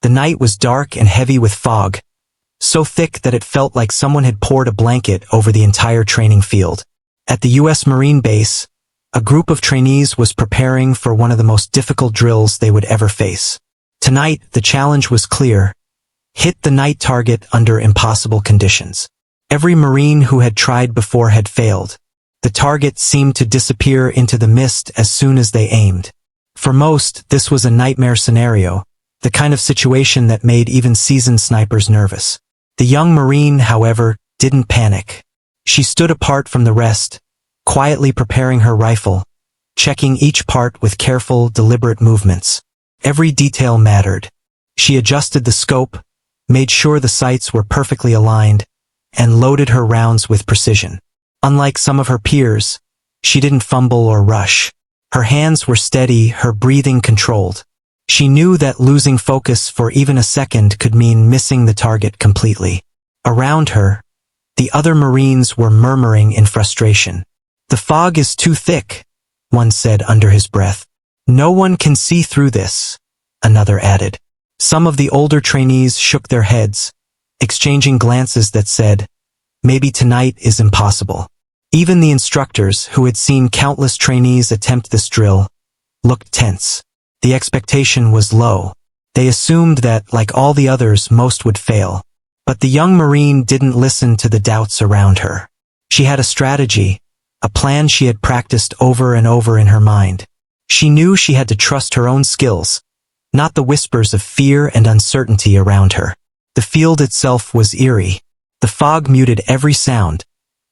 The night was dark and heavy with fog, so thick that it felt like someone had poured a blanket over the entire training field. At the U.S. Marine base, a group of trainees was preparing for one of the most difficult drills they would ever face. Tonight, the challenge was clear: hit the night target under impossible conditions. Every Marine who had tried before had failed. The target seemed to disappear into the mist as soon as they aimed. For most, this was a nightmare scenario, the kind of situation that made even seasoned snipers nervous. The young Marine, however, didn't panic. She stood apart from the rest, quietly preparing her rifle, checking each part with careful, deliberate movements. Every detail mattered. She adjusted the scope, made sure the sights were perfectly aligned, and loaded her rounds with precision. Unlike some of her peers, she didn't fumble or rush. Her hands were steady, her breathing controlled. She knew that losing focus for even a second could mean missing the target completely. Around her, the other Marines were murmuring in frustration. "The fog is too thick," one said under his breath. "No one can see through this," another added. Some of the older trainees shook their heads, exchanging glances that said, "Maybe tonight is impossible." Even the instructors, who had seen countless trainees attempt this drill, looked tense. The expectation was low. They assumed that, like all the others, most would fail. But the young Marine didn't listen to the doubts around her. She had a strategy, a plan she had practiced over and over in her mind. She knew she had to trust her own skills, not the whispers of fear and uncertainty around her. The field itself was eerie. The fog muted every sound,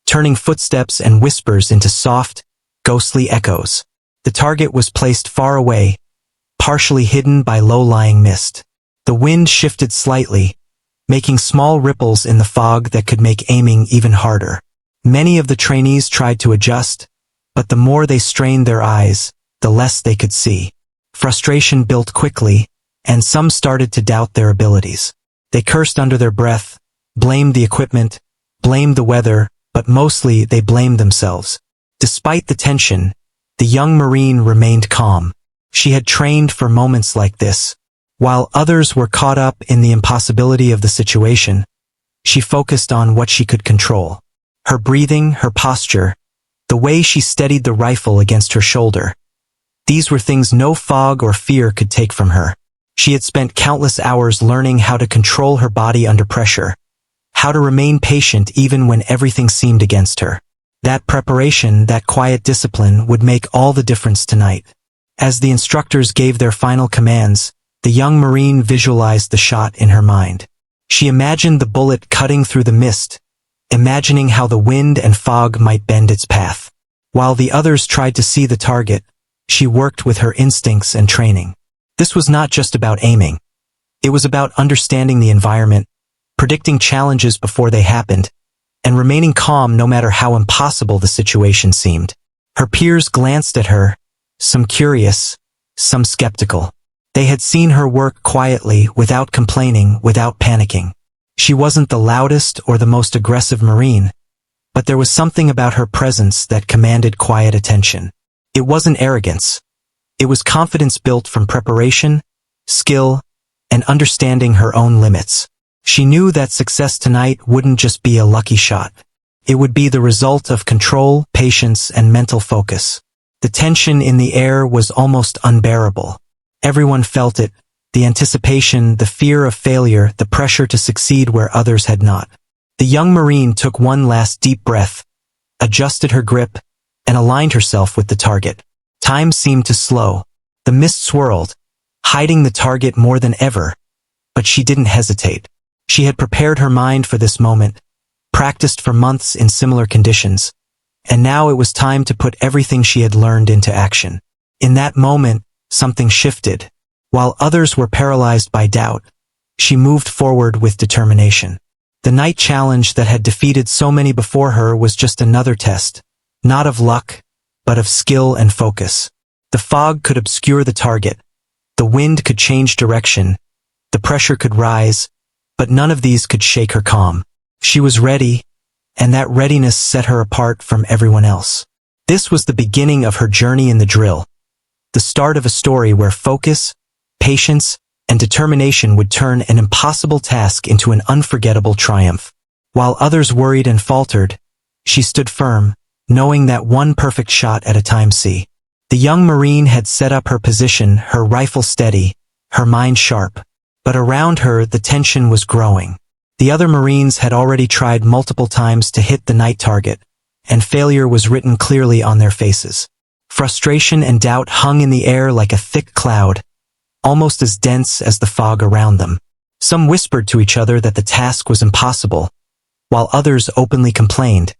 turning footsteps and whispers into soft, ghostly echoes. The target was placed far away, partially hidden by low-lying mist. The wind shifted slightly, making small ripples in the fog that could make aiming even harder. Many of the trainees tried to adjust, but the more they strained their eyes, the less they could see. Frustration built quickly, and some started to doubt their abilities. They cursed under their breath, blamed the equipment, blamed the weather, but mostly they blamed themselves. Despite the tension, the young Marine remained calm. She had trained for moments like this. While others were caught up in the impossibility of the situation, she focused on what she could control. Her breathing, her posture, the way she steadied the rifle against her shoulder. These were things no fog or fear could take from her. She had spent countless hours learning how to control her body under pressure, how to remain patient even when everything seemed against her. That preparation, that quiet discipline, would make all the difference tonight. As the instructors gave their final commands, the young Marine visualized the shot in her mind. She imagined the bullet cutting through the mist, imagining how the wind and fog might bend its path. While the others tried to see the target, she worked with her instincts and training. This was not just about aiming. It was about understanding the environment, predicting challenges before they happened, and remaining calm no matter how impossible the situation seemed. Her peers glanced at her, some curious, some skeptical. They had seen her work quietly, without complaining, without panicking. She wasn't the loudest or the most aggressive Marine, but there was something about her presence that commanded quiet attention. It wasn't arrogance. It was confidence built from preparation, skill, and understanding her own limits. She knew that success tonight wouldn't just be a lucky shot. It would be the result of control, patience, and mental focus. The tension in the air was almost unbearable. Everyone felt it, the anticipation, the fear of failure, the pressure to succeed where others had not. The young Marine took one last deep breath, adjusted her grip, and aligned herself with the target. Time seemed to slow. The mist swirled, hiding the target more than ever, but she didn't hesitate. She had prepared her mind for this moment, practiced for months in similar conditions, and now it was time to put everything she had learned into action. In that moment, something shifted. While others were paralyzed by doubt, she moved forward with determination. The night challenge that had defeated so many before her was just another test, not of luck, but of skill and focus. The fog could obscure the target, the wind could change direction, the pressure could rise, but none of these could shake her calm. She was ready, and that readiness set her apart from everyone else. This was the beginning of her journey in the drill, the start of a story where focus, patience, and determination would turn an impossible task into an unforgettable triumph. While others worried and faltered, she stood firm, knowing that one perfect shot at a time. The young Marine had set up her position, her rifle steady, her mind sharp. But around her the tension was growing. The other Marines had already tried multiple times to hit the night target, and failure was written clearly on their faces. Frustration and doubt hung in the air like a thick cloud, almost as dense as the fog around them. Some whispered to each other that the task was impossible, while others openly complained,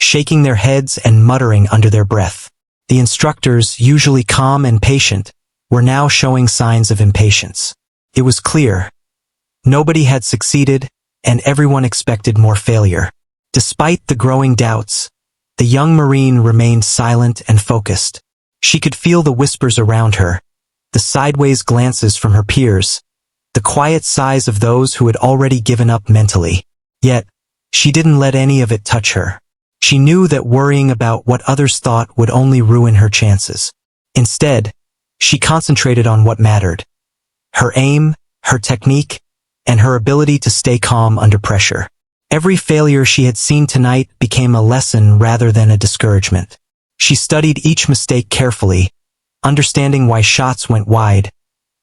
shaking their heads and muttering under their breath. The instructors, usually calm and patient, were now showing signs of impatience. It was clear. Nobody had succeeded, and everyone expected more failure. Despite the growing doubts, the young Marine remained silent and focused. She could feel the whispers around her, the sideways glances from her peers, the quiet sighs of those who had already given up mentally. Yet, she didn't let any of it touch her. She knew that worrying about what others thought would only ruin her chances. Instead, she concentrated on what mattered: her aim, her technique, and her ability to stay calm under pressure. Every failure she had seen tonight became a lesson rather than a discouragement. She studied each mistake carefully, understanding why shots went wide,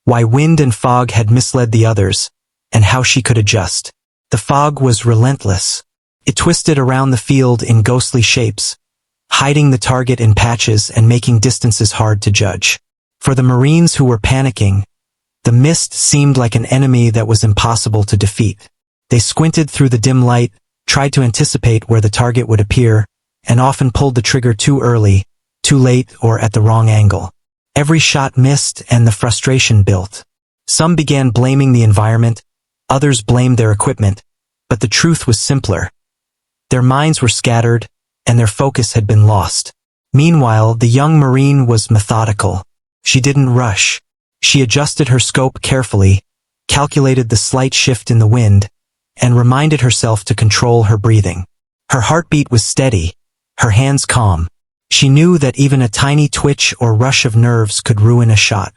why wind and fog had misled the others, and how she could adjust. The fog was relentless. It twisted around the field in ghostly shapes, hiding the target in patches and making distances hard to judge. For the Marines who were panicking, the mist seemed like an enemy that was impossible to defeat. They squinted through the dim light, tried to anticipate where the target would appear, and often pulled the trigger too early, too late, or at the wrong angle. Every shot missed and the frustration built. Some began blaming the environment, others blamed their equipment, but the truth was simpler. Their minds were scattered, and their focus had been lost. Meanwhile, the young Marine was methodical. She didn't rush. She adjusted her scope carefully, calculated the slight shift in the wind, and reminded herself to control her breathing. Her heartbeat was steady, her hands calm. She knew that even a tiny twitch or rush of nerves could ruin a shot.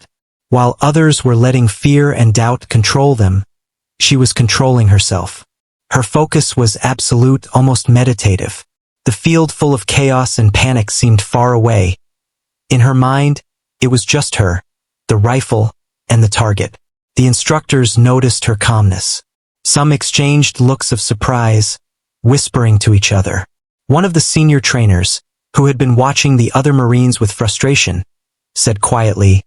While others were letting fear and doubt control them, she was controlling herself. Her focus was absolute, almost meditative. The field full of chaos and panic seemed far away. In her mind, it was just her, the rifle, and the target. The instructors noticed her calmness. Some exchanged looks of surprise, whispering to each other. One of the senior trainers, who had been watching the other Marines with frustration, said quietly,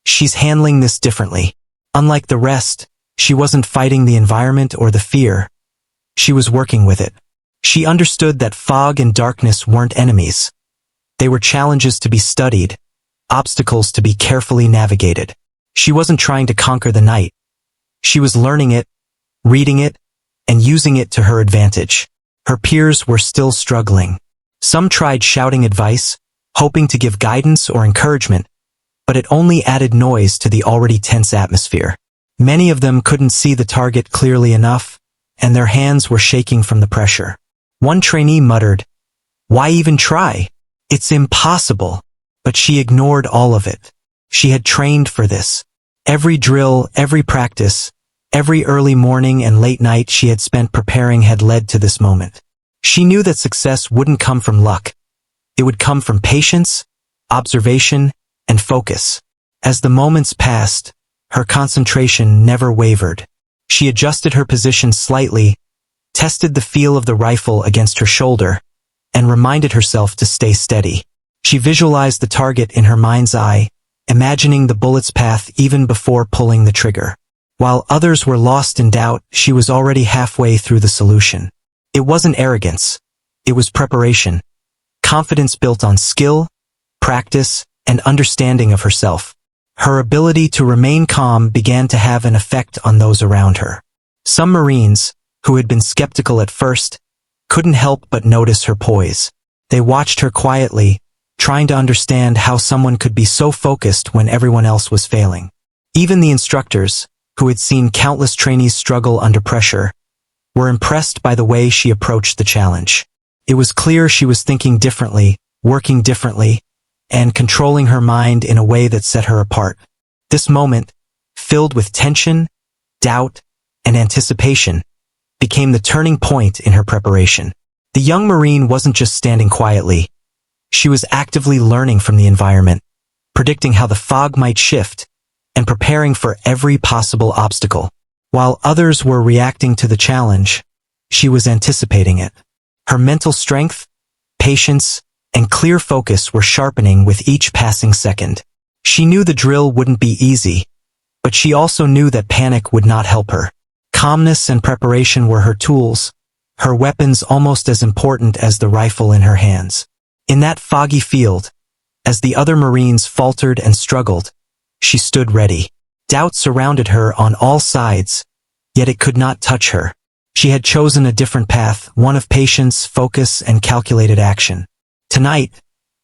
"She's handling this differently. Unlike the rest, she wasn't fighting the environment or the fear. She was working with it." She understood that fog and darkness weren't enemies. They were challenges to be studied, obstacles to be carefully navigated. She wasn't trying to conquer the night. She was learning it, reading it, and using it to her advantage. Her peers were still struggling. Some tried shouting advice, hoping to give guidance or encouragement, but it only added noise to the already tense atmosphere. Many of them couldn't see the target clearly enough, and their hands were shaking from the pressure. One trainee muttered, "Why even try? It's impossible." But she ignored all of it. She had trained for this. Every drill, every practice, every early morning and late night she had spent preparing had led to this moment. She knew that success wouldn't come from luck. It would come from patience, observation, and focus. As the moments passed, her concentration never wavered. She adjusted her position slightly, tested the feel of the rifle against her shoulder, and reminded herself to stay steady. She visualized the target in her mind's eye, imagining the bullet's path even before pulling the trigger. While others were lost in doubt, she was already halfway through the solution. It wasn't arrogance. It was preparation. Confidence built on skill, practice, and understanding of herself. Her ability to remain calm began to have an effect on those around her. Some Marines, who had been skeptical at first, couldn't help but notice her poise. They watched her quietly, trying to understand how someone could be so focused when everyone else was failing. Even the instructors, who had seen countless trainees struggle under pressure, were impressed by the way she approached the challenge. It was clear she was thinking differently, working differently, and controlling her mind in a way that set her apart. This moment, filled with tension, doubt, and anticipation, became the turning point in her preparation. The young Marine wasn't just standing quietly. She was actively learning from the environment, predicting how the fog might shift, and preparing for every possible obstacle. While others were reacting to the challenge, she was anticipating it. Her mental strength, patience, and clear focus were sharpening with each passing second. She knew the drill wouldn't be easy, but she also knew that panic would not help her. Calmness and preparation were her tools, her weapons almost as important as the rifle in her hands. In that foggy field, as the other Marines faltered and struggled, she stood ready. Doubt surrounded her on all sides, yet it could not touch her. She had chosen a different path, one of patience, focus, and calculated action. Tonight,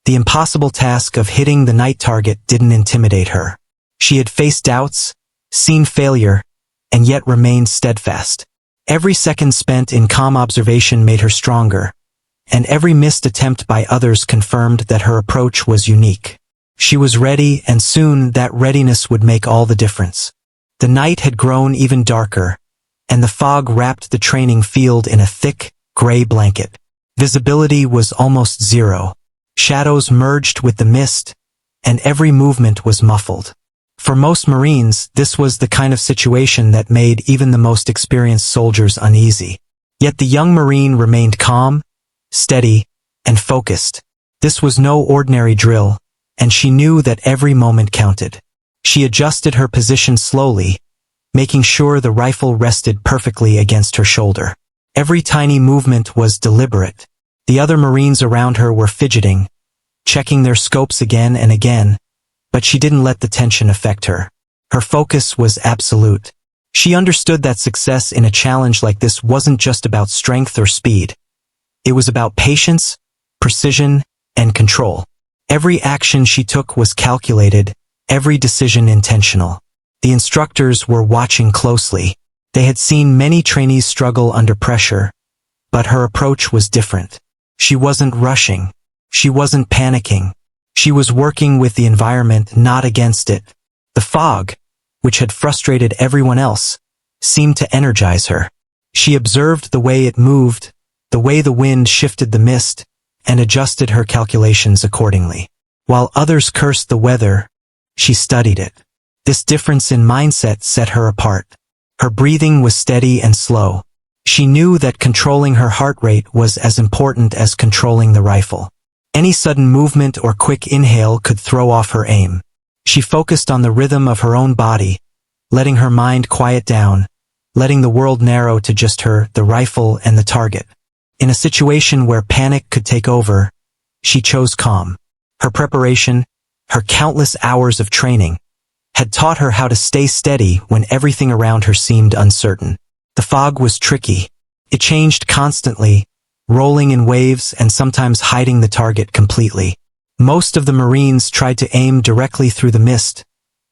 the impossible task of hitting the night target didn't intimidate her. She had faced doubts, seen failure, and yet remained steadfast. Every second spent in calm observation made her stronger, and every missed attempt by others confirmed that her approach was unique. She was ready, and soon that readiness would make all the difference. The night had grown even darker, and the fog wrapped the training field in a thick, gray blanket. Visibility was almost zero. Shadows merged with the mist, and every movement was muffled. For most Marines, this was the kind of situation that made even the most experienced soldiers uneasy. Yet the young Marine remained calm, steady, and focused. This was no ordinary drill, and she knew that every moment counted. She adjusted her position slowly, making sure the rifle rested perfectly against her shoulder. Every tiny movement was deliberate. The other Marines around her were fidgeting, checking their scopes again and again, but she didn't let the tension affect her. Her focus was absolute. She understood that success in a challenge like this wasn't just about strength or speed. It was about patience, precision, and control. Every action she took was calculated, every decision intentional. The instructors were watching closely. They had seen many trainees struggle under pressure, but her approach was different. She wasn't rushing. She wasn't panicking. She was working with the environment, not against it. The fog, which had frustrated everyone else, seemed to energize her. She observed the way it moved, the way the wind shifted the mist, and adjusted her calculations accordingly. While others cursed the weather, she studied it. This difference in mindset set her apart. Her breathing was steady and slow. She knew that controlling her heart rate was as important as controlling the rifle. Any sudden movement or quick inhale could throw off her aim. She focused on the rhythm of her own body, letting her mind quiet down, letting the world narrow to just her, the rifle, and the target. In a situation where panic could take over, she chose calm. Her preparation, her countless hours of training, had taught her how to stay steady when everything around her seemed uncertain. The fog was tricky. It changed constantly, rolling in waves and sometimes hiding the target completely. Most of the Marines tried to aim directly through the mist,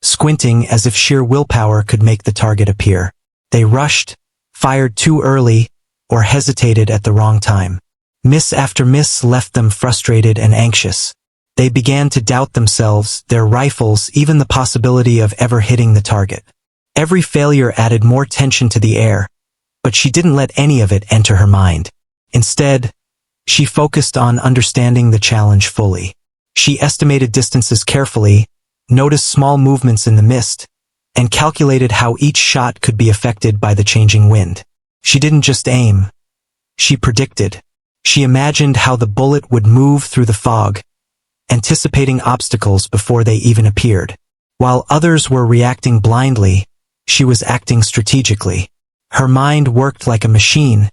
squinting as if sheer willpower could make the target appear. They rushed, fired too early, or hesitated at the wrong time. Miss after miss left them frustrated and anxious. They began to doubt themselves, their rifles, even the possibility of ever hitting the target. Every failure added more tension to the air, but she didn't let any of it enter her mind. Instead, she focused on understanding the challenge fully. She estimated distances carefully, noticed small movements in the mist, and calculated how each shot could be affected by the changing wind. She didn't just aim. She predicted. She imagined how the bullet would move through the fog, anticipating obstacles before they even appeared. While others were reacting blindly, she was acting strategically. Her mind worked like a machine,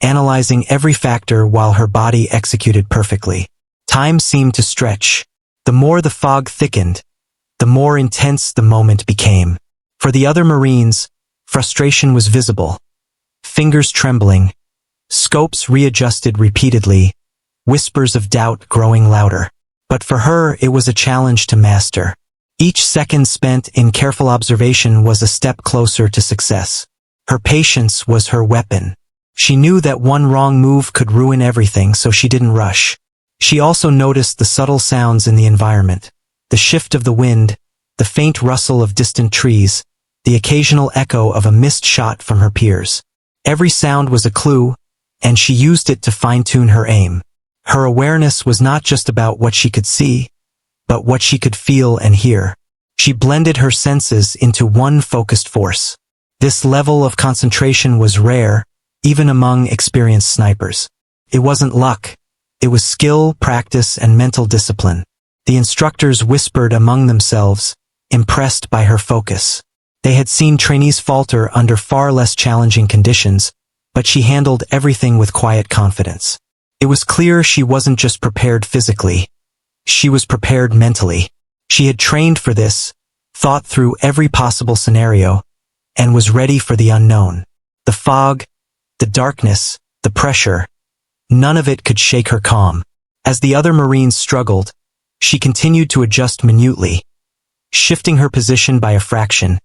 analyzing every factor while her body executed perfectly. Time seemed to stretch. The more the fog thickened, the more intense the moment became. For the other Marines, frustration was visible. Fingers trembling, scopes readjusted repeatedly, whispers of doubt growing louder. But for her, it was a challenge to master. Each second spent in careful observation was a step closer to success. Her patience was her weapon. She knew that one wrong move could ruin everything, so she didn't rush. She also noticed the subtle sounds in the environment, the shift of the wind, the faint rustle of distant trees, the occasional echo of a missed shot from her peers. Every sound was a clue, and she used it to fine-tune her aim. Her awareness was not just about what she could see, but what she could feel and hear. She blended her senses into one focused force. This level of concentration was rare, even among experienced snipers. It wasn't luck. It was skill, practice, and mental discipline. The instructors whispered among themselves, impressed by her focus. They had seen trainees falter under far less challenging conditions, but she handled everything with quiet confidence. It was clear she wasn't just prepared physically. She was prepared mentally. She had trained for this, thought through every possible scenario, and was ready for the unknown. The fog, the darkness, the pressure, none of it could shake her calm. As the other Marines struggled, she continued to adjust minutely, shifting her position by a fraction,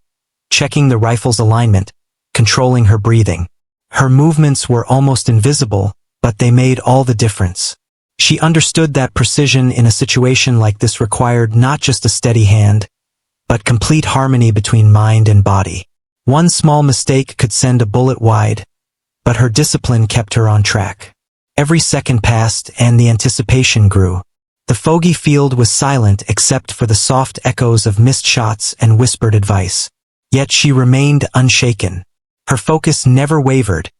checking the rifle's alignment, controlling her breathing. Her movements were almost invisible, but they made all the difference. She understood that precision in a situation like this required not just a steady hand, but complete harmony between mind and body. One small mistake could send a bullet wide, but her discipline kept her on track. Every second passed and the anticipation grew. The foggy field was silent except for the soft echoes of missed shots and whispered advice. Yet she remained unshaken. Her focus never wavered.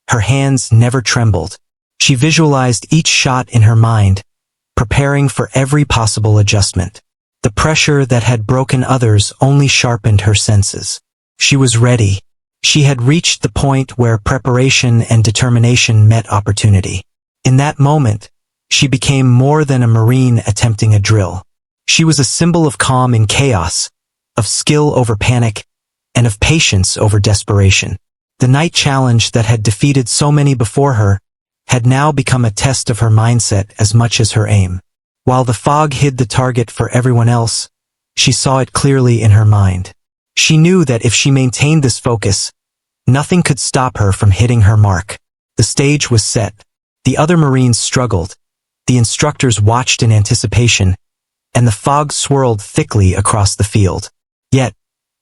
Her hands never trembled. She visualized each shot in her mind, preparing for every possible adjustment. The pressure that had broken others only sharpened her senses. She was ready. She had reached the point where preparation and determination met opportunity. In that moment, she became more than a Marine attempting a drill. She was a symbol of calm in chaos, of skill over panic, and of patience over desperation. The night challenge that had defeated so many before her had now become a test of her mindset as much as her aim. While the fog hid the target for everyone else, she saw it clearly in her mind. She knew that if she maintained this focus, nothing could stop her from hitting her mark. The stage was set. The other Marines struggled. The instructors watched in anticipation, and the fog swirled thickly across the field. Yet,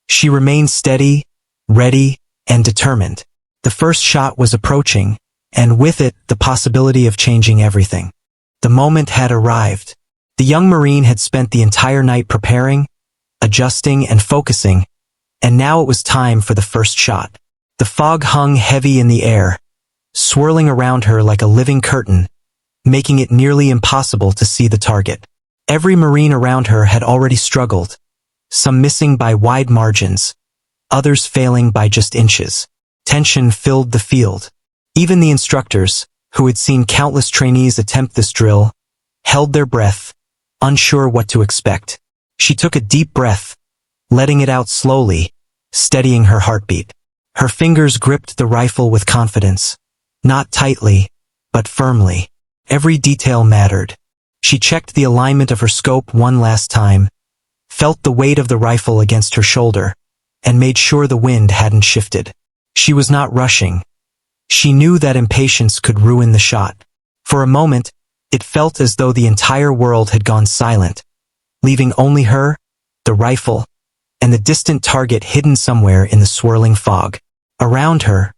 she remained steady, ready, and determined. The first shot was approaching, and with it, the possibility of changing everything. The moment had arrived. The young Marine had spent the entire night preparing, adjusting, and focusing, and now it was time for the first shot. The fog hung heavy in the air, swirling around her like a living curtain, making it nearly impossible to see the target. Every Marine around her had already struggled, some missing by wide margins, others failing by just inches. Tension filled the field. Even the instructors, who had seen countless trainees attempt this drill, held their breath, unsure what to expect. She took a deep breath, letting it out slowly, steadying her heartbeat. Her fingers gripped the rifle with confidence, not tightly, but firmly. Every detail mattered. She checked the alignment of her scope one last time, felt the weight of the rifle against her shoulder, and made sure the wind hadn't shifted. She was not rushing. She knew that impatience could ruin the shot. For a moment, it felt as though the entire world had gone silent, leaving only her, the rifle, and the distant target hidden somewhere in the swirling fog. Around her,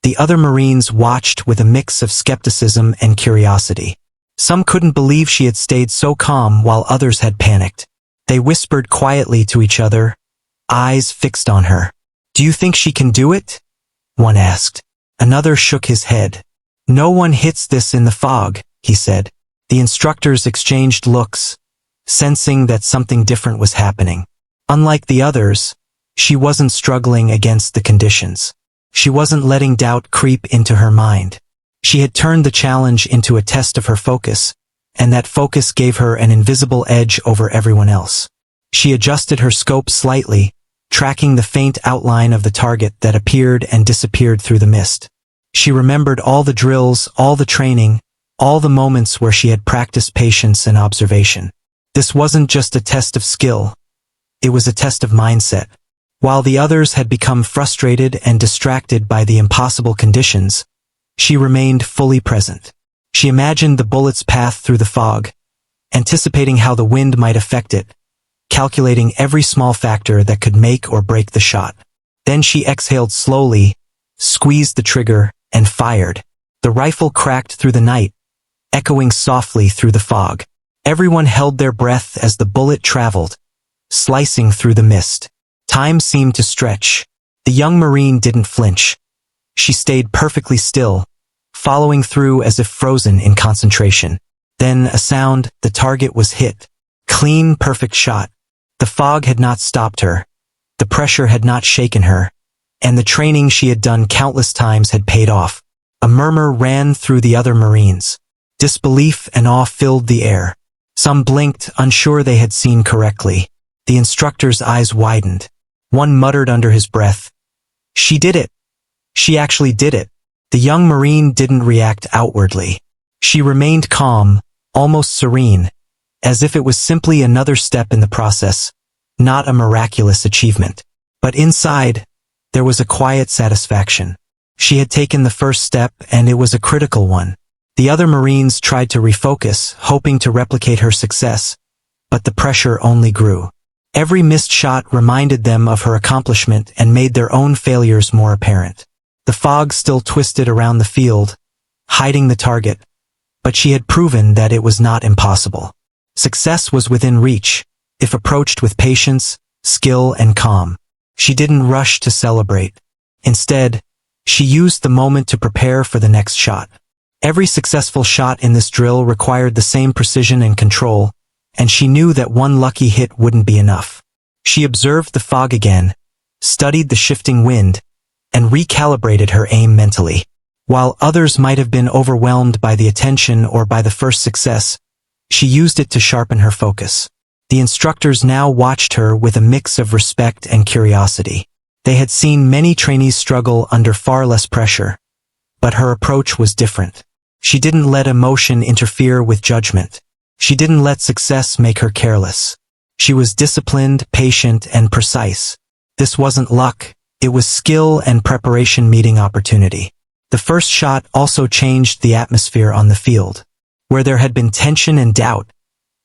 the other Marines watched with a mix of skepticism and curiosity. Some couldn't believe she had stayed so calm while others had panicked. They whispered quietly to each other, eyes fixed on her. "Do you think she can do it?" one asked. Another shook his head. "No one hits this in the fog," he said. The instructors exchanged looks, sensing that something different was happening. Unlike the others, she wasn't struggling against the conditions. She wasn't letting doubt creep into her mind. She had turned the challenge into a test of her focus, and that focus gave her an invisible edge over everyone else. She adjusted her scope slightly, tracking the faint outline of the target that appeared and disappeared through the mist. She remembered all the drills, all the training, all the moments where she had practiced patience and observation. This wasn't just a test of skill. It was a test of mindset. While the others had become frustrated and distracted by the impossible conditions, she remained fully present. She imagined the bullet's path through the fog, anticipating how the wind might affect it, calculating every small factor that could make or break the shot. Then she exhaled slowly, squeezed the trigger, and fired. The rifle cracked through the night, echoing softly through the fog. Everyone held their breath as the bullet traveled, slicing through the mist. Time seemed to stretch. The young Marine didn't flinch. She stayed perfectly still, following through as if frozen in concentration. Then a sound, the target was hit. Clean, perfect shot. The fog had not stopped her. The pressure had not shaken her. And the training she had done countless times had paid off. A murmur ran through the other Marines. Disbelief and awe filled the air. Some blinked, unsure they had seen correctly. The instructor's eyes widened. One muttered under his breath, "She did it. She actually did it." The young Marine didn't react outwardly. She remained calm, almost serene, as if it was simply another step in the process, not a miraculous achievement. But inside, there was a quiet satisfaction. She had taken the first step, and it was a critical one. The other Marines tried to refocus, hoping to replicate her success, but the pressure only grew. Every missed shot reminded them of her accomplishment and made their own failures more apparent. The fog still twisted around the field, hiding the target, but she had proven that it was not impossible. Success was within reach, if approached with patience, skill, and calm. She didn't rush to celebrate. Instead, she used the moment to prepare for the next shot. Every successful shot in this drill required the same precision and control, and she knew that one lucky hit wouldn't be enough. She observed the fog again, studied the shifting wind, and recalibrated her aim mentally. While others might have been overwhelmed by the attention or by the first success, she used it to sharpen her focus. The instructors now watched her with a mix of respect and curiosity. They had seen many trainees struggle under far less pressure, but her approach was different. She didn't let emotion interfere with judgment. She didn't let success make her careless. She was disciplined, patient, and precise. This wasn't luck, it was skill and preparation meeting opportunity. The first shot also changed the atmosphere on the field. Where there had been tension and doubt,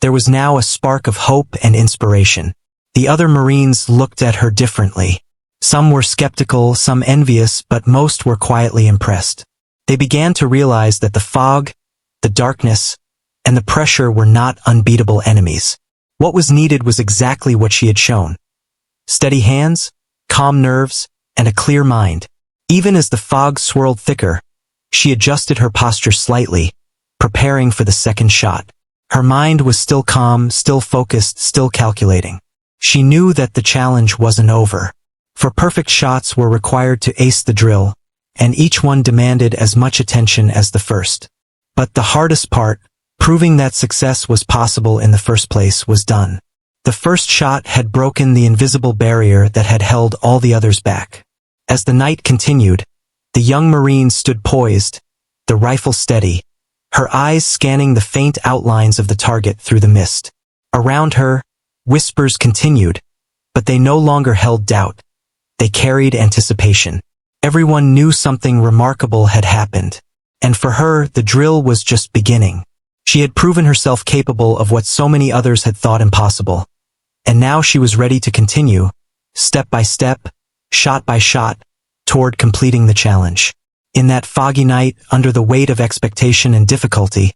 there was now a spark of hope and inspiration. The other Marines looked at her differently. Some were skeptical, some envious, but most were quietly impressed. They began to realize that the fog, the darkness, and the pressure were not unbeatable enemies. What was needed was exactly what she had shown. Steady hands, calm nerves, and a clear mind. Even as the fog swirled thicker, she adjusted her posture slightly, preparing for the second shot. Her mind was still calm, still focused, still calculating. She knew that the challenge wasn't over. For perfect shots were required to ace the drill, and each one demanded as much attention as the first. But the hardest part, proving that success was possible in the first place, was done. The first shot had broken the invisible barrier that had held all the others back. As the night continued, the young Marine stood poised, the rifle steady, her eyes scanning the faint outlines of the target through the mist. Around her, whispers continued, but they no longer held doubt. They carried anticipation. Everyone knew something remarkable had happened. And for her, the drill was just beginning. She had proven herself capable of what so many others had thought impossible. And now she was ready to continue, step by step, shot by shot, toward completing the challenge. In that foggy night, under the weight of expectation and difficulty,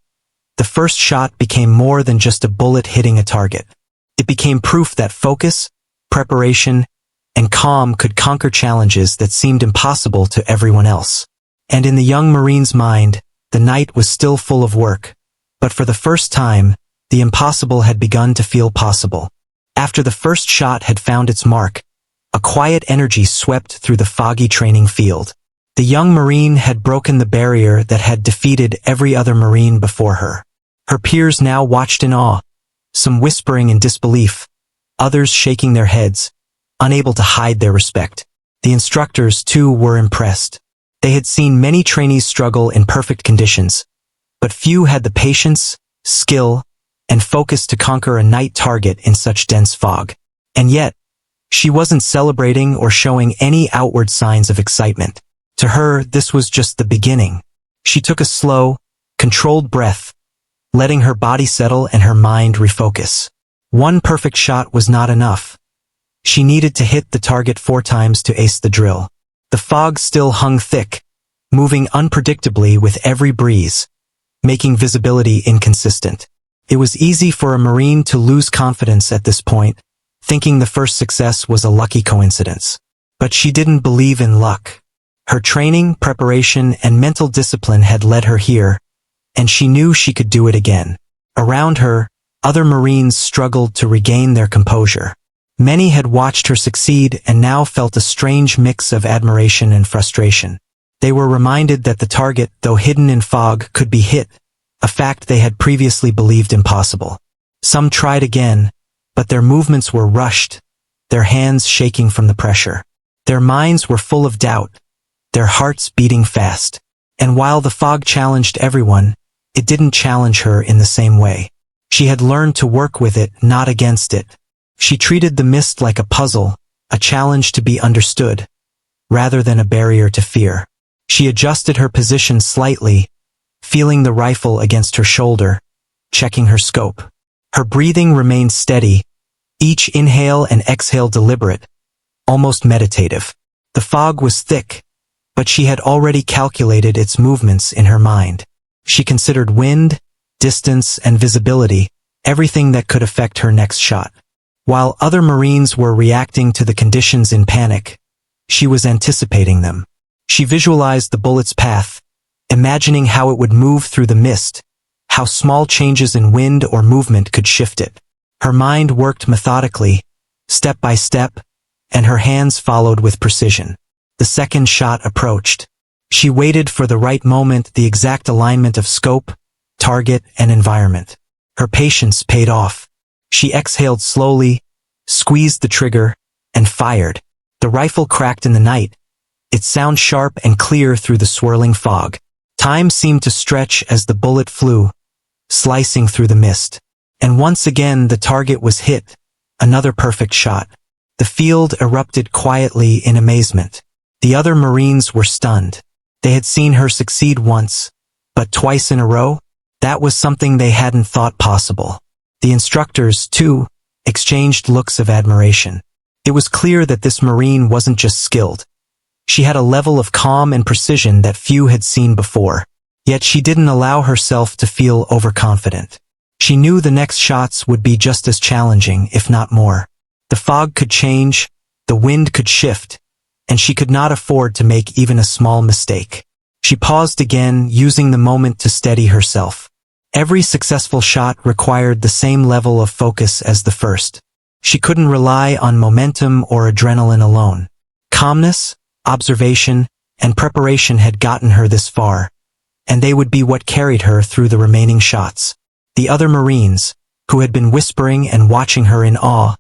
the first shot became more than just a bullet hitting a target. It became proof that focus, preparation, and calm could conquer challenges that seemed impossible to everyone else. And in the young Marine's mind, the night was still full of work, but for the first time, the impossible had begun to feel possible. After the first shot had found its mark, a quiet energy swept through the foggy training field. The young Marine had broken the barrier that had defeated every other Marine before her. Her peers now watched in awe, some whispering in disbelief, others shaking their heads, unable to hide their respect. The instructors, too, were impressed. They had seen many trainees struggle in perfect conditions, but few had the patience, skill, and focus to conquer a night target in such dense fog. And yet, she wasn't celebrating or showing any outward signs of excitement. To her, this was just the beginning. She took a slow, controlled breath, letting her body settle and her mind refocus. One perfect shot was not enough. She needed to hit the target 4 times to ace the drill. The fog still hung thick, moving unpredictably with every breeze, making visibility inconsistent. It was easy for a Marine to lose confidence at this point, thinking the first success was a lucky coincidence. But she didn't believe in luck. Her training, preparation, and mental discipline had led her here, and she knew she could do it again. Around her, other Marines struggled to regain their composure. Many had watched her succeed and now felt a strange mix of admiration and frustration. They were reminded that the target, though hidden in fog, could be hit, a fact they had previously believed impossible. Some tried again, but their movements were rushed, their hands shaking from the pressure. Their minds were full of doubt, their hearts beating fast. And while the fog challenged everyone, it didn't challenge her in the same way. She had learned to work with it, not against it. She treated the mist like a puzzle, a challenge to be understood, rather than a barrier to fear. She adjusted her position slightly, feeling the rifle against her shoulder, checking her scope. Her breathing remained steady, each inhale and exhale deliberate, almost meditative. The fog was thick, but she had already calculated its movements in her mind. She considered wind, distance, and visibility, everything that could affect her next shot. While other Marines were reacting to the conditions in panic, she was anticipating them. She visualized the bullet's path, imagining how it would move through the mist, how small changes in wind or movement could shift it. Her mind worked methodically, step by step, and her hands followed with precision. The second shot approached. She waited for the right moment, the exact alignment of scope, target, and environment. Her patience paid off. She exhaled slowly, squeezed the trigger, and fired. The rifle cracked in the night, its sound sharp and clear through the swirling fog. Time seemed to stretch as the bullet flew, slicing through the mist. And once again the target was hit, another perfect shot. The field erupted quietly in amazement. The other Marines were stunned. They had seen her succeed once, but twice in a row? That was something they hadn't thought possible. The instructors, too, exchanged looks of admiration. It was clear that this Marine wasn't just skilled. She had a level of calm and precision that few had seen before. Yet she didn't allow herself to feel overconfident. She knew the next shots would be just as challenging, if not more. The fog could change, the wind could shift, and she could not afford to make even a small mistake. She paused again, using the moment to steady herself. Every successful shot required the same level of focus as the first. She couldn't rely on momentum or adrenaline alone. Calmness, observation, and preparation had gotten her this far, and they would be what carried her through the remaining shots. The other Marines, who had been whispering and watching her in awe,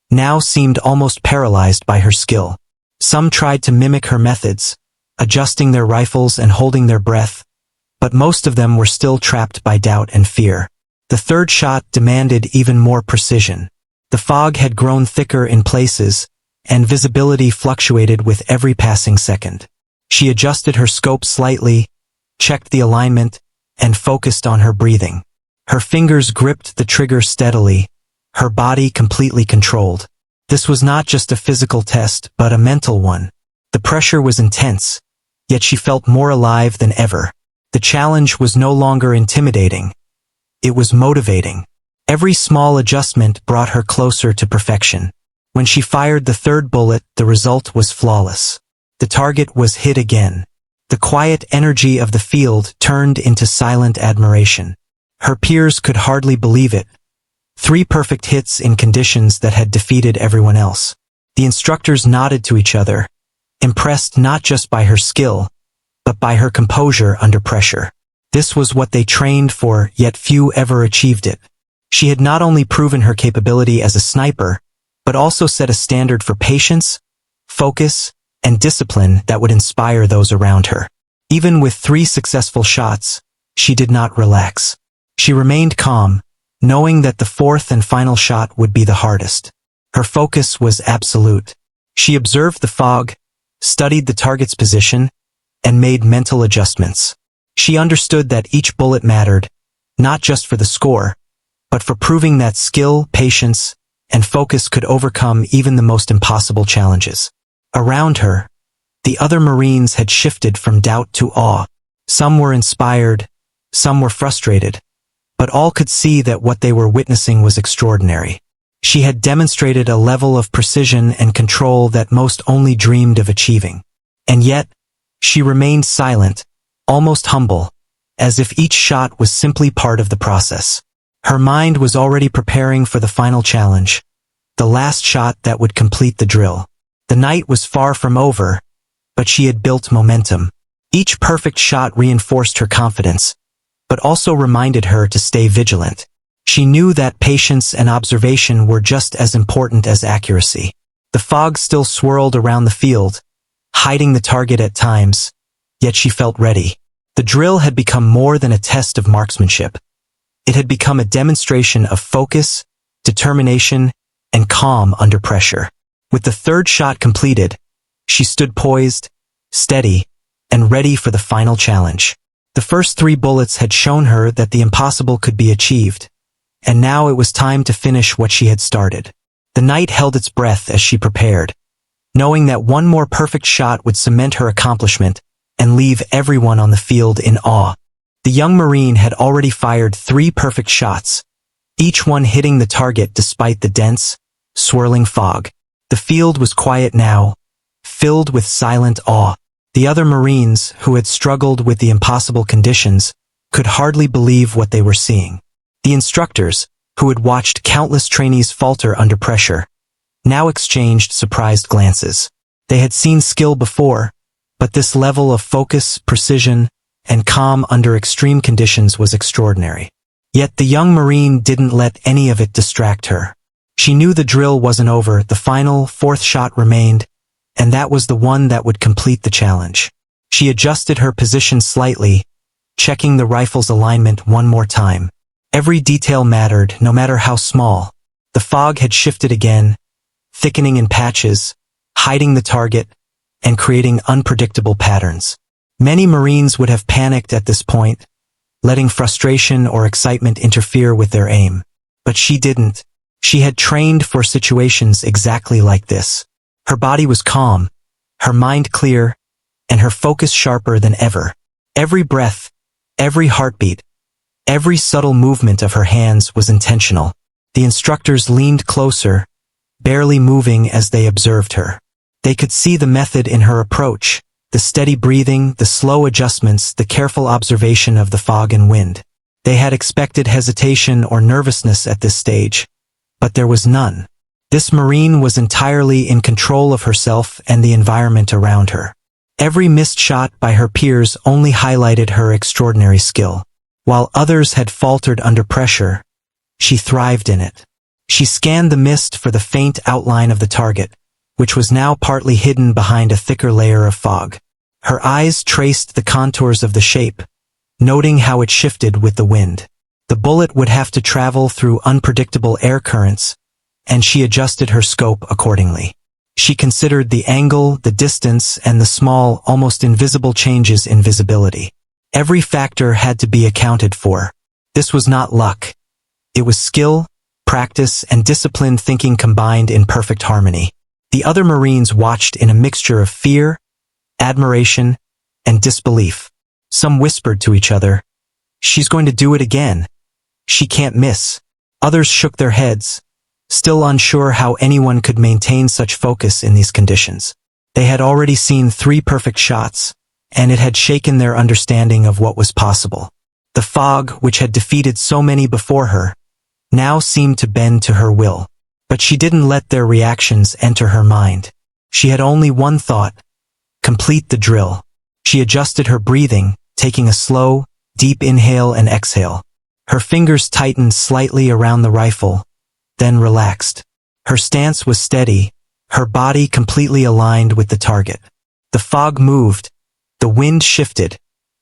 now seemed almost paralyzed by her skill. Some tried to mimic her methods, adjusting their rifles and holding their breath, but most of them were still trapped by doubt and fear. The third shot demanded even more precision. The fog had grown thicker in places, and visibility fluctuated with every passing second. She adjusted her scope slightly, checked the alignment, and focused on her breathing. Her fingers gripped the trigger steadily, her body completely controlled. This was not just a physical test, but a mental one. The pressure was intense, yet she felt more alive than ever. The challenge was no longer intimidating. It was motivating. Every small adjustment brought her closer to perfection. When she fired the third bullet, the result was flawless. The target was hit again. The quiet energy of the field turned into silent admiration. Her peers could hardly believe it. 3 perfect hits in conditions that had defeated everyone else. The instructors nodded to each other, impressed not just by her skill, but by her composure under pressure. This was what they trained for, yet few ever achieved it. She had not only proven her capability as a sniper, but also set a standard for patience, focus, and discipline that would inspire those around her. Even with 3 successful shots, she did not relax. She remained calm, knowing that the 4th and final shot would be the hardest. Her focus was absolute. She observed the fog, studied the target's position, and made mental adjustments. She understood that each bullet mattered, not just for the score, but for proving that skill, patience, and focus could overcome even the most impossible challenges. Around her, the other Marines had shifted from doubt to awe. Some were inspired, some were frustrated, but all could see that what they were witnessing was extraordinary. She had demonstrated a level of precision and control that most only dreamed of achieving. And yet, she remained silent, almost humble, as if each shot was simply part of the process. Her mind was already preparing for the final challenge, the last shot that would complete the drill. The night was far from over, but she had built momentum. Each perfect shot reinforced her confidence, but also reminded her to stay vigilant. She knew that patience and observation were just as important as accuracy. The fog still swirled around the field, hiding the target at times, yet she felt ready. The drill had become more than a test of marksmanship. It had become a demonstration of focus, determination, and calm under pressure. With the third shot completed, she stood poised, steady, and ready for the final challenge. The first 3 bullets had shown her that the impossible could be achieved, and now it was time to finish what she had started. The night held its breath as she prepared, knowing that one more perfect shot would cement her accomplishment and leave everyone on the field in awe. The young Marine had already fired 3 perfect shots, each one hitting the target despite the dense, swirling fog. The field was quiet now, filled with silent awe. The other Marines, who had struggled with the impossible conditions, could hardly believe what they were seeing. The instructors, who had watched countless trainees falter under pressure, now exchanged surprised glances. They had seen skill before, but this level of focus, precision, and calm under extreme conditions was extraordinary. Yet the young Marine didn't let any of it distract her. She knew the drill wasn't over, the final, 4th shot remained, and that was the one that would complete the challenge. She adjusted her position slightly, checking the rifle's alignment one more time. Every detail mattered, no matter how small. The fog had shifted again, thickening in patches, hiding the target, and creating unpredictable patterns. Many Marines would have panicked at this point, letting frustration or excitement interfere with their aim. But she didn't. She had trained for situations exactly like this. Her body was calm, her mind clear, and her focus sharper than ever. Every breath, every heartbeat, every subtle movement of her hands was intentional. The instructors leaned closer, barely moving as they observed her. They could see the method in her approach, the steady breathing, the slow adjustments, the careful observation of the fog and wind. They had expected hesitation or nervousness at this stage, but there was none. This Marine was entirely in control of herself and the environment around her. Every missed shot by her peers only highlighted her extraordinary skill. While others had faltered under pressure, she thrived in it. She scanned the mist for the faint outline of the target, which was now partly hidden behind a thicker layer of fog. Her eyes traced the contours of the shape, noting how it shifted with the wind. The bullet would have to travel through unpredictable air currents, and she adjusted her scope accordingly. She considered the angle, the distance, and the small, almost invisible changes in visibility. Every factor had to be accounted for. This was not luck. It was skill, practice, and disciplined thinking combined in perfect harmony. The other Marines watched in a mixture of fear, admiration, and disbelief. Some whispered to each other, "She's going to do it again. She can't miss." Others shook their heads, still unsure how anyone could maintain such focus in these conditions. They had already seen 3 perfect shots, and it had shaken their understanding of what was possible. The fog, which had defeated so many before her, now seemed to bend to her will. But she didn't let their reactions enter her mind. She had only one thought: complete the drill. She adjusted her breathing, taking a slow, deep inhale and exhale. Her fingers tightened slightly around the rifle, then relaxed. Her stance was steady, her body completely aligned with the target. The fog moved, the wind shifted,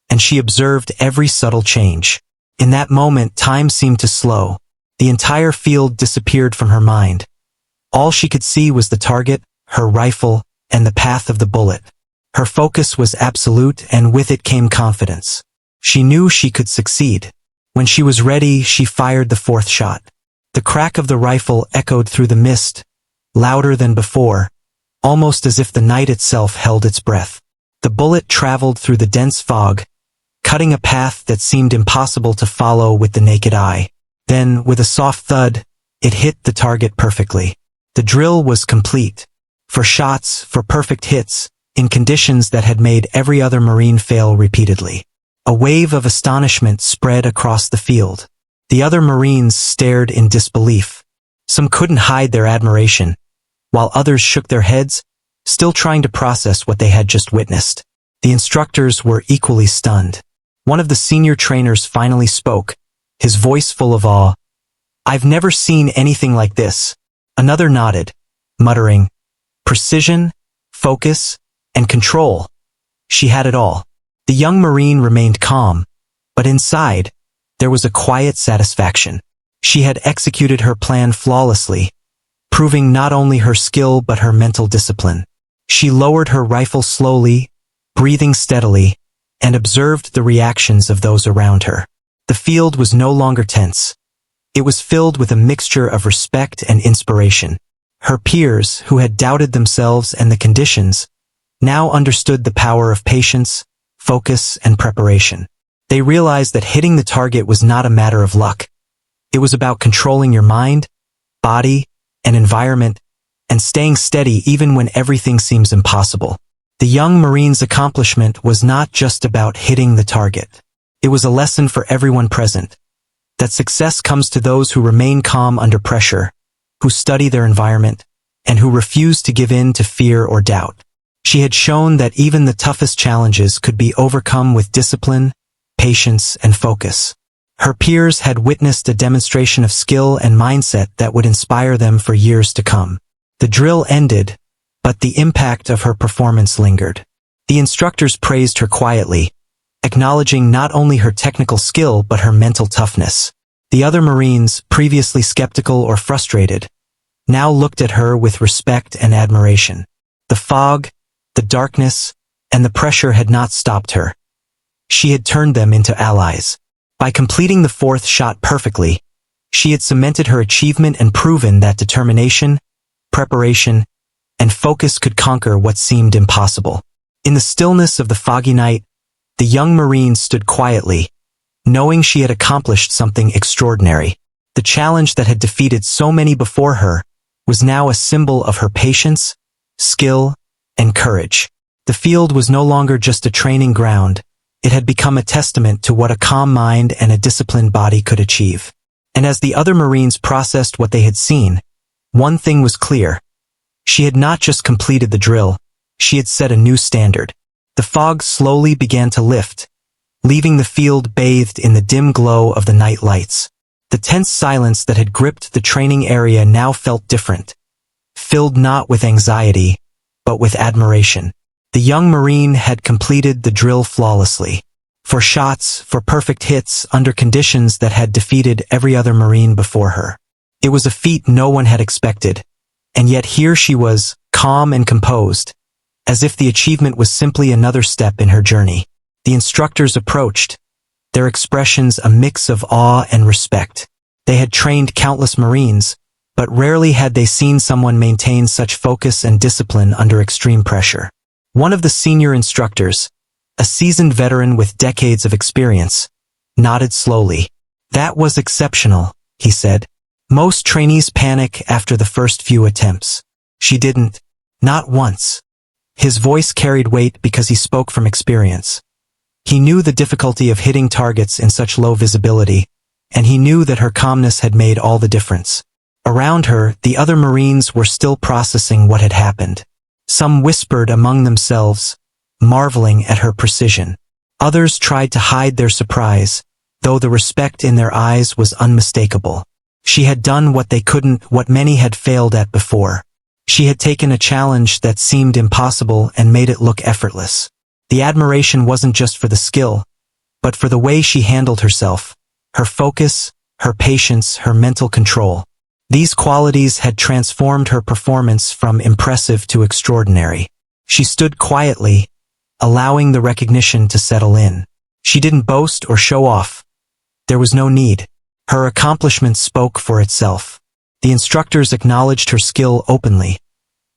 and she observed every subtle change. In that moment, time seemed to slow. The entire field disappeared from her mind. All she could see was the target, her rifle, and the path of the bullet. Her focus was absolute, and with it came confidence. She knew she could succeed. When she was ready, she fired the 4th shot. The crack of the rifle echoed through the mist, louder than before, almost as if the night itself held its breath. The bullet traveled through the dense fog, cutting a path that seemed impossible to follow with the naked eye. Then, with a soft thud, it hit the target perfectly. The drill was complete. For shots, for perfect hits, in conditions that had made every other Marine fail repeatedly. A wave of astonishment spread across the field. The other Marines stared in disbelief. Some couldn't hide their admiration, while others shook their heads, still trying to process what they had just witnessed. The instructors were equally stunned. One of the senior trainers finally spoke, his voice full of awe. "I've never seen anything like this." Another nodded, muttering, "Precision, focus, and control." She had it all. The young Marine remained calm, but inside, there was a quiet satisfaction. She had executed her plan flawlessly, proving not only her skill but her mental discipline. She lowered her rifle slowly, breathing steadily, and observed the reactions of those around her. The field was no longer tense. It was filled with a mixture of respect and inspiration. Her peers, who had doubted themselves and the conditions, now understood the power of patience, focus, and preparation. They realized that hitting the target was not a matter of luck. It was about controlling your mind, body, and environment, and staying steady even when everything seems impossible. The young Marine's accomplishment was not just about hitting the target. It was a lesson for everyone present, that success comes to those who remain calm under pressure, who study their environment, and who refuse to give in to fear or doubt. She had shown that even the toughest challenges could be overcome with discipline, patience, and focus. Her peers had witnessed a demonstration of skill and mindset that would inspire them for years to come. The drill ended, but the impact of her performance lingered. The instructors praised her quietly, acknowledging not only her technical skill but her mental toughness. The other Marines, previously skeptical or frustrated, now looked at her with respect and admiration. The fog, the darkness, and the pressure had not stopped her. She had turned them into allies. By completing the fourth shot perfectly, she had cemented her achievement and proven that determination, preparation, and focus could conquer what seemed impossible. In the stillness of the foggy night, the young Marine stood quietly, knowing she had accomplished something extraordinary. The challenge that had defeated so many before her was now a symbol of her patience, skill, and courage. The field was no longer just a training ground. It had become a testament to what a calm mind and a disciplined body could achieve. And as the other Marines processed what they had seen, one thing was clear. She had not just completed the drill, she had set a new standard. The fog slowly began to lift, leaving the field bathed in the dim glow of the night lights. The tense silence that had gripped the training area now felt different, filled not with anxiety, but with admiration. The young Marine had completed the drill flawlessly. For shots, for perfect hits, under conditions that had defeated every other Marine before her. It was a feat no one had expected, and yet here she was, calm and composed, as if the achievement was simply another step in her journey. The instructors approached, their expressions a mix of awe and respect. They had trained countless Marines, but rarely had they seen someone maintain such focus and discipline under extreme pressure. One of the senior instructors, a seasoned veteran with decades of experience, nodded slowly. "That was exceptional," he said. "Most trainees panic after the first few attempts. She didn't. Not once." His voice carried weight because he spoke from experience. He knew the difficulty of hitting targets in such low visibility, and he knew that her calmness had made all the difference. Around her, the other Marines were still processing what had happened. Some whispered among themselves, marveling at her precision. Others tried to hide their surprise, though the respect in their eyes was unmistakable. She had done what they couldn't, what many had failed at before. She had taken a challenge that seemed impossible and made it look effortless. The admiration wasn't just for the skill, but for the way she handled herself, her focus, her patience, her mental control. These qualities had transformed her performance from impressive to extraordinary. She stood quietly, allowing the recognition to settle in. She didn't boast or show off. There was no need. Her accomplishment spoke for itself. The instructors acknowledged her skill openly,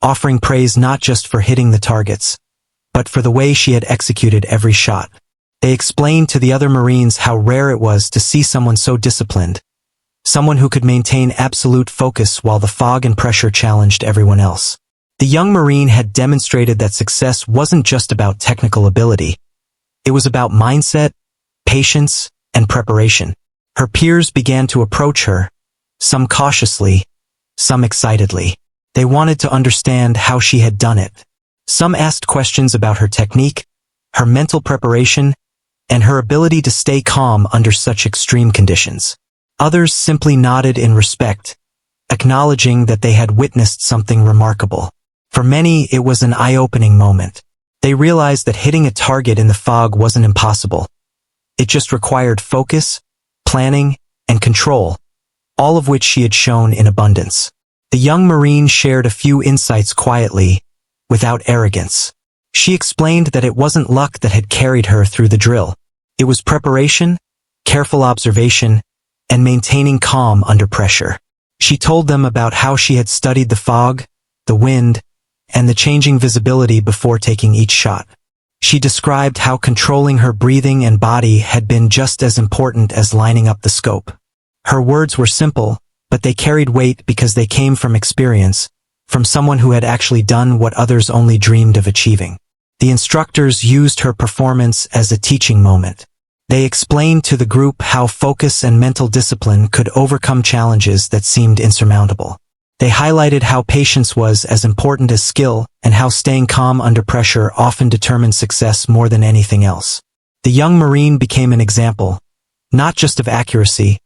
offering praise not just for hitting the targets, but for the way she had executed every shot. They explained to the other Marines how rare it was to see someone so disciplined, someone who could maintain absolute focus while the fog and pressure challenged everyone else. The young Marine had demonstrated that success wasn't just about technical ability. It was about mindset, patience, and preparation. Her peers began to approach her, some cautiously, some excitedly. They wanted to understand how she had done it. Some asked questions about her technique, her mental preparation, and her ability to stay calm under such extreme conditions. Others simply nodded in respect, acknowledging that they had witnessed something remarkable. For many, it was an eye-opening moment. They realized that hitting a target in the fog wasn't impossible. It just required focus, planning, and control, all of which she had shown in abundance. The young Marine shared a few insights quietly, without arrogance. She explained that it wasn't luck that had carried her through the drill. It was preparation, careful observation, and maintaining calm under pressure. She told them about how she had studied the fog, the wind, and the changing visibility before taking each shot. She described how controlling her breathing and body had been just as important as lining up the scope. Her words were simple, but they carried weight because they came from experience, from someone who had actually done what others only dreamed of achieving. The instructors used her performance as a teaching moment. They explained to the group how focus and mental discipline could overcome challenges that seemed insurmountable. They highlighted how patience was as important as skill and how staying calm under pressure often determined success more than anything else. The young Marine became an example, not just of accuracy,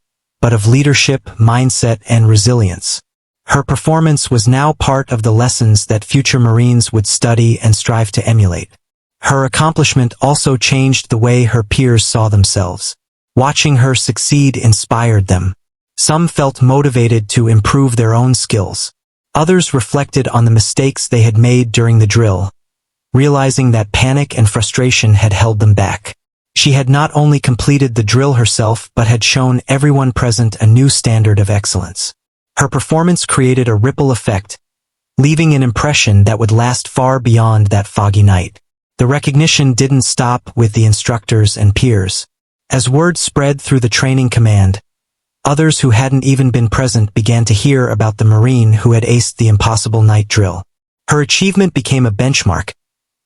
but of leadership, mindset, and resilience. Her performance was now part of the lessons that future Marines would study and strive to emulate. Her accomplishment also changed the way her peers saw themselves. Watching her succeed inspired them. Some felt motivated to improve their own skills. Others reflected on the mistakes they had made during the drill, realizing that panic and frustration had held them back. She had not only completed the drill herself but had shown everyone present a new standard of excellence. Her performance created a ripple effect, leaving an impression that would last far beyond that foggy night. The recognition didn't stop with the instructors and peers. As word spread through the training command, others who hadn't even been present began to hear about the Marine who had aced the impossible night drill. Her achievement became a benchmark,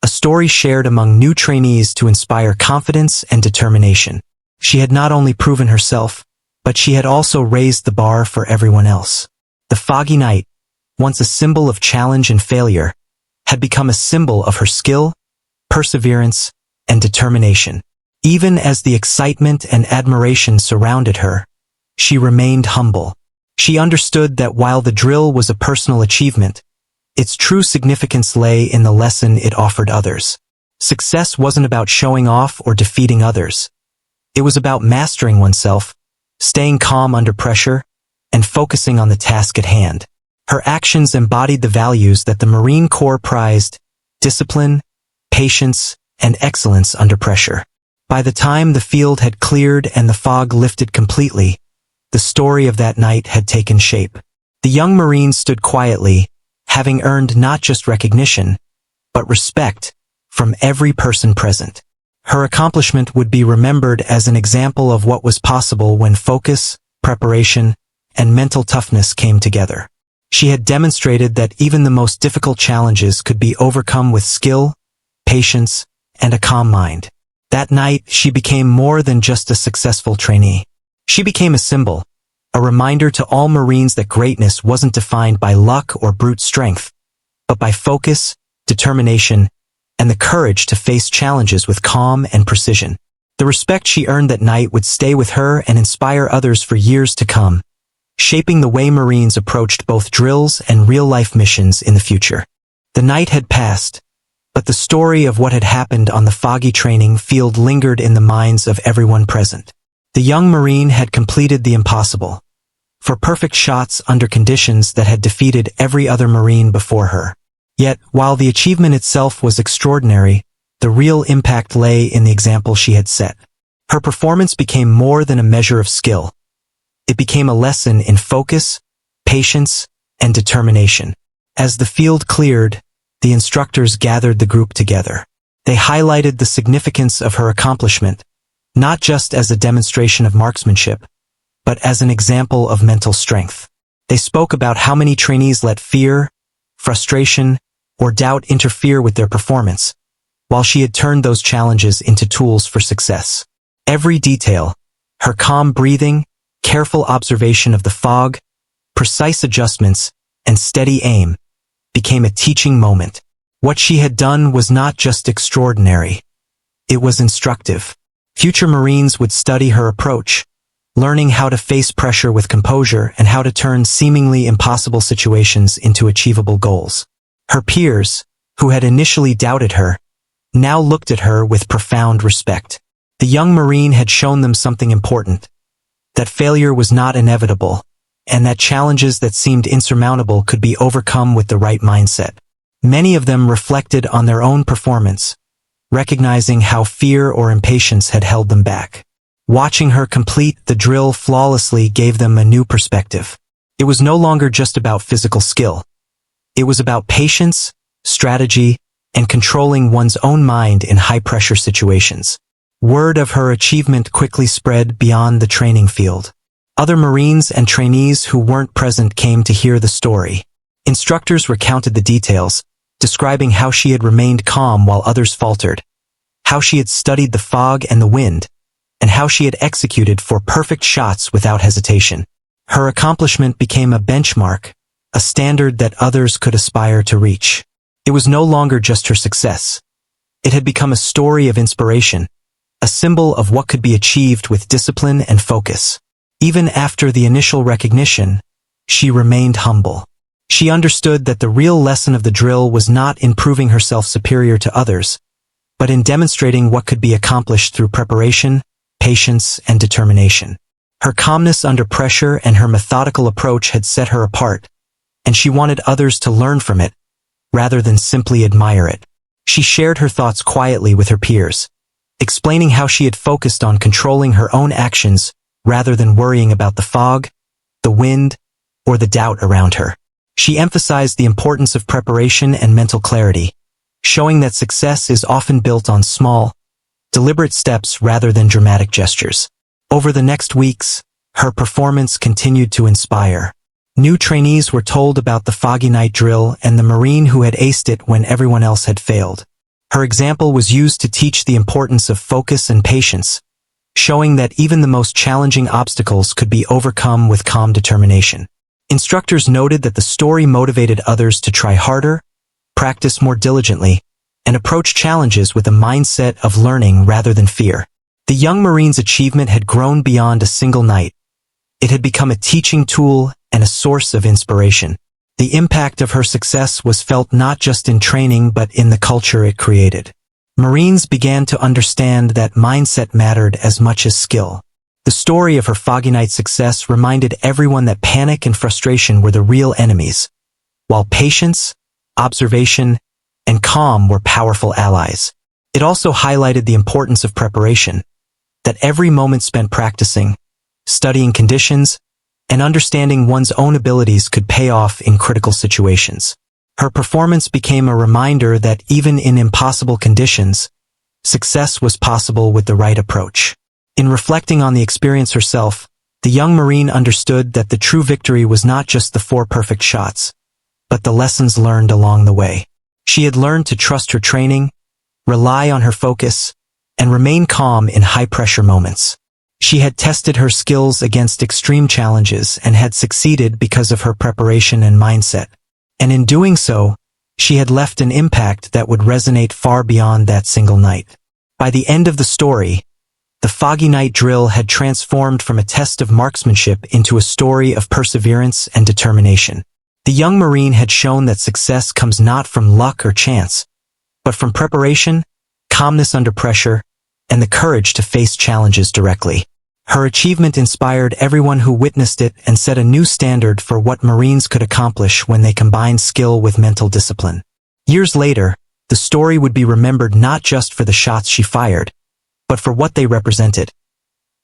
a story shared among new trainees to inspire confidence and determination. She had not only proven herself, but she had also raised the bar for everyone else. The foggy night, once a symbol of challenge and failure, had become a symbol of her skill, perseverance, and determination. Even as the excitement and admiration surrounded her, she remained humble. She understood that while the drill was a personal achievement, its true significance lay in the lesson it offered others. Success wasn't about showing off or defeating others. It was about mastering oneself, staying calm under pressure, and focusing on the task at hand. Her actions embodied the values that the Marine Corps prized: discipline, patience, and excellence under pressure. By the time the field had cleared and the fog lifted completely, the story of that night had taken shape. The young Marine stood quietly, having earned not just recognition, but respect from every person present. Her accomplishment would be remembered as an example of what was possible when focus, preparation, and mental toughness came together. She had demonstrated that even the most difficult challenges could be overcome with skill, patience, and a calm mind. That night, she became more than just a successful trainee. She became a symbol, a reminder to all Marines that greatness wasn't defined by luck or brute strength, but by focus, determination, and the courage to face challenges with calm and precision. The respect she earned that night would stay with her and inspire others for years to come, shaping the way Marines approached both drills and real-life missions in the future. The night had passed, but the story of what had happened on the foggy training field lingered in the minds of everyone present. The young Marine had completed the impossible, for perfect shots under conditions that had defeated every other Marine before her. Yet, while the achievement itself was extraordinary, the real impact lay in the example she had set. Her performance became more than a measure of skill. It became a lesson in focus, patience, and determination. As the field cleared, the instructors gathered the group together. They highlighted the significance of her accomplishment, not just as a demonstration of marksmanship, but as an example of mental strength. They spoke about how many trainees let fear, frustration, or doubt interfere with their performance, while she had turned those challenges into tools for success. Every detail, her calm breathing, careful observation of the fog, precise adjustments, and steady aim, became a teaching moment. What she had done was not just extraordinary. It was instructive. Future Marines would study her approach, learning how to face pressure with composure and how to turn seemingly impossible situations into achievable goals. Her peers, who had initially doubted her, now looked at her with profound respect. The young Marine had shown them something important, that failure was not inevitable, and that challenges that seemed insurmountable could be overcome with the right mindset. Many of them reflected on their own performance, recognizing how fear or impatience had held them back. Watching her complete the drill flawlessly gave them a new perspective. It was no longer just about physical skill. It was about patience, strategy, and controlling one's own mind in high-pressure situations. Word of her achievement quickly spread beyond the training field. Other Marines and trainees who weren't present came to hear the story. Instructors recounted the details, describing how she had remained calm while others faltered, how she had studied the fog and the wind, and how she had executed for perfect shots without hesitation. Her accomplishment became a benchmark, a standard that others could aspire to reach. It was no longer just her success. It had become a story of inspiration, a symbol of what could be achieved with discipline and focus. Even after the initial recognition, she remained humble. She understood that the real lesson of the drill was not in proving herself superior to others, but in demonstrating what could be accomplished through preparation, patience, and determination. Her calmness under pressure and her methodical approach had set her apart, and she wanted others to learn from it, rather than simply admire it. She shared her thoughts quietly with her peers, explaining how she had focused on controlling her own actions rather than worrying about the fog, the wind, or the doubt around her. She emphasized the importance of preparation and mental clarity, showing that success is often built on small, deliberate steps rather than dramatic gestures. Over the next weeks, her performance continued to inspire. New trainees were told about the foggy night drill and the Marine who had aced it when everyone else had failed. Her example was used to teach the importance of focus and patience, showing that even the most challenging obstacles could be overcome with calm determination. Instructors noted that the story motivated others to try harder, practice more diligently, and approach challenges with a mindset of learning rather than fear. The young Marine's achievement had grown beyond a single night. It had become a teaching tool and a source of inspiration. The impact of her success was felt not just in training but in the culture it created. Marines began to understand that mindset mattered as much as skill. The story of her foggy night success reminded everyone that panic and frustration were the real enemies, while patience, observation, and calm were powerful allies. It also highlighted the importance of preparation, that every moment spent practicing, studying conditions, and understanding one's own abilities could pay off in critical situations. Her performance became a reminder that even in impossible conditions, success was possible with the right approach. In reflecting on the experience herself, the young Marine understood that the true victory was not just the 4 perfect shots, but the lessons learned along the way. She had learned to trust her training, rely on her focus, and remain calm in high-pressure moments. She had tested her skills against extreme challenges and had succeeded because of her preparation and mindset. And in doing so, she had left an impact that would resonate far beyond that single night. By the end of the story, the foggy night drill had transformed from a test of marksmanship into a story of perseverance and determination. The young Marine had shown that success comes not from luck or chance, but from preparation, calmness under pressure, and the courage to face challenges directly. Her achievement inspired everyone who witnessed it and set a new standard for what Marines could accomplish when they combined skill with mental discipline. Years later, the story would be remembered not just for the shots she fired, but for what they represented: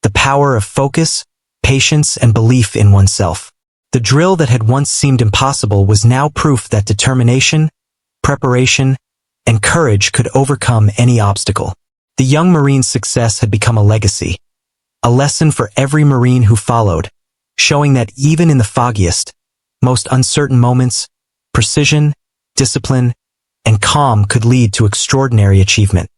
the power of focus, patience, and belief in oneself. The drill that had once seemed impossible was now proof that determination, preparation, and courage could overcome any obstacle. The young Marine's success had become a legacy, a lesson for every Marine who followed, showing that even in the foggiest, most uncertain moments, precision, discipline, and calm could lead to extraordinary achievement.